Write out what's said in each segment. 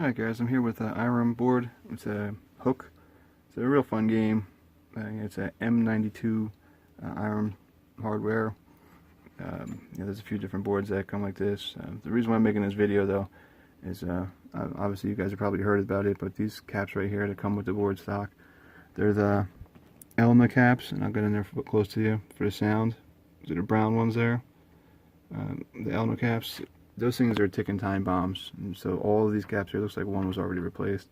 Alright guys, I'm here with an Irem board. It's a hook. It's a real fun game. It's a M92 Irem hardware. There's a few different boards that come like this. The reason why I'm making this video though is obviously you guys have probably heard about it, but these caps right here that come with the board stock, they're the Elna caps, and I'll get in there close to you for the sound. These are the brown ones there. The Elna caps, those things are ticking time bombs, and so all of these caps here, looks like one was already replaced,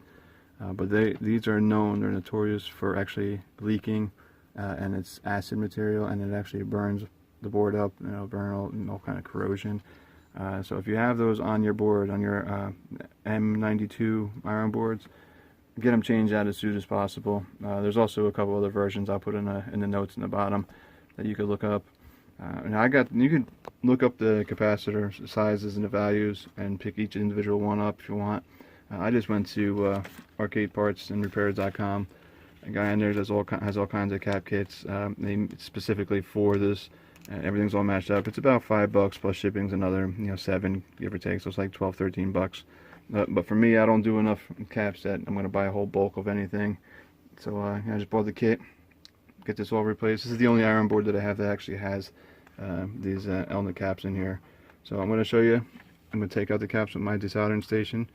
but these are known, they're notorious for actually leaking, and it's acid material, and it actually burns the board up, burn all kind of corrosion. So if you have those on your board, on your M92 iron boards, get them changed out as soon as possible. There's also a couple other versions I'll put in the notes in the bottom that you could look up. You could look up the capacitor sizes and the values and pick each individual one up if you want. I just went to arcadepartsandrepairs.com. A guy in there has all kinds of cap kits specifically for this. Everything's all matched up. It's about $5 plus shipping's another $7, give or take. So it's like $12, $13. But for me, I don't do enough caps that I'm going to buy a whole bulk of anything. So I just bought the kit. Get this all replaced. This is the only iron board that I have that actually has these Elna caps in here. So I'm going to show you. I'm going to take out the caps with my desoldering station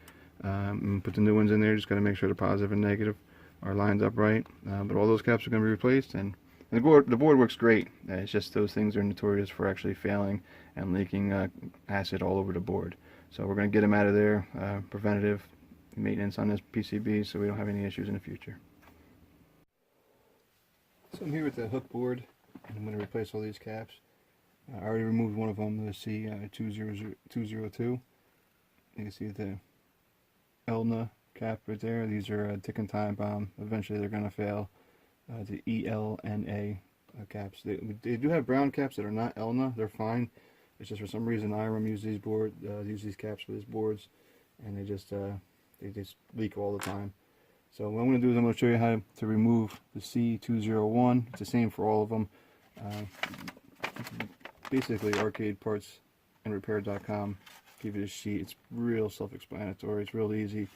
and put the new ones in there. Just got to make sure the positive and negative are lined up right. But all those caps are going to be replaced, and the board works great. It's just those things are notorious for actually failing and leaking acid all over the board. So we're going to get them out of there. Preventative maintenance on this PCB so we don't have any issues in the future. So I'm here with the hook board, and I'm going to replace all these caps. I already removed one of them, the C202. You can see the Elna cap right there. These are a ticking time bomb. Eventually they're going to fail. The ELNA caps. They do have brown caps that are not Elna. They're fine. It's just for some reason Irem use these caps for these boards, and they just leak all the time. So what I'm going to do is I'm going to show you how to remove the C201. It's the same for all of them. Basically, arcadepartsandrepair.com. Give you a sheet. It's real self-explanatory. It's real easy.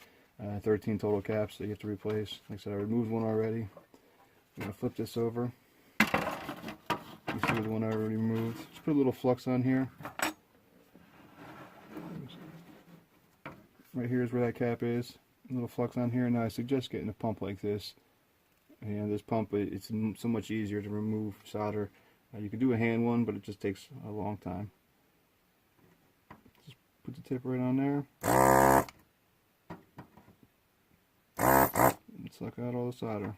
13 total caps that you have to replace. Like I said, I removed one already. I'm going to flip this over. You see the one I already removed. Just put a little flux on here. Right here is where that cap is. A little flux on here. Now I suggest getting a pump like this. And this pump, it's so much easier to remove solder. You can do a hand one, but it just takes a long time. Just put the tip right on there. And suck out all the solder.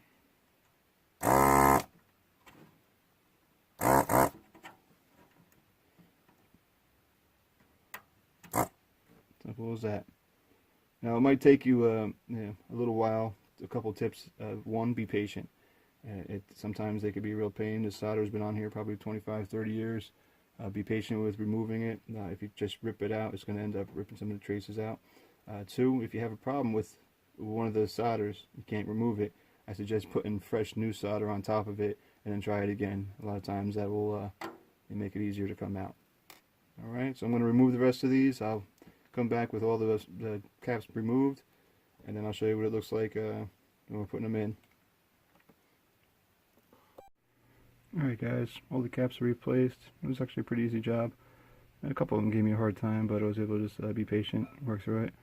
Simple as that. Now it might take you a little while. A couple tips. One, be patient. Sometimes they could be a real pain. The solder's been on here probably 25-30 years. Be patient with removing it. If you just rip it out, it's going to end up ripping some of the traces out. Two, if you have a problem with one of the solders, you can't remove it, I suggest putting fresh new solder on top of it and then try it again. A lot of times that will make it easier to come out. Alright, so I'm going to remove the rest of these. I'll come back with all the caps removed, and then I'll show you what it looks like when we're putting them in. Alright guys, all the caps are replaced. It was actually a pretty easy job. A couple of them gave me a hard time, but I was able to just be patient, work through it.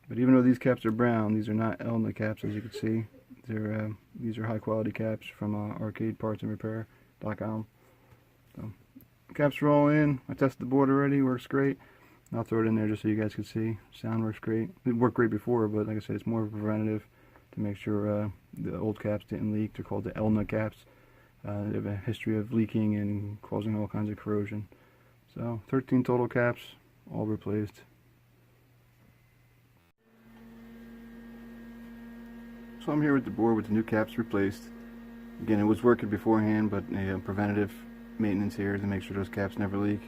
But even though these caps are brown, these are not Elna caps, as you can see. These are high quality caps from arcadepartsandrepair.com. So, caps are all in. I tested the board already, works great. I'll throw it in there just so you guys can see. Sound works great. It worked great before, but like I said, it's more preventative to make sure the old caps didn't leak. They're called the Elna caps. They have a history of leaking and causing all kinds of corrosion. So 13 total caps, all replaced. So I'm here with the board with the new caps replaced. Again, it was working beforehand, but preventative maintenance here to make sure those caps never leak.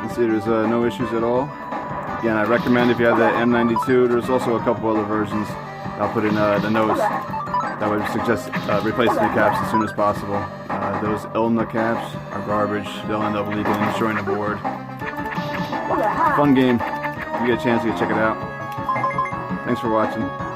can see there's no issues at all. Again, I recommend if you have the M92, there's also a couple other versions. I'll put in the notes that would suggest replacing the caps as soon as possible. Those Ilna caps are garbage. They'll end up leaking and destroying the board. Fun game. If you get a chance, you can check it out. Thanks for watching.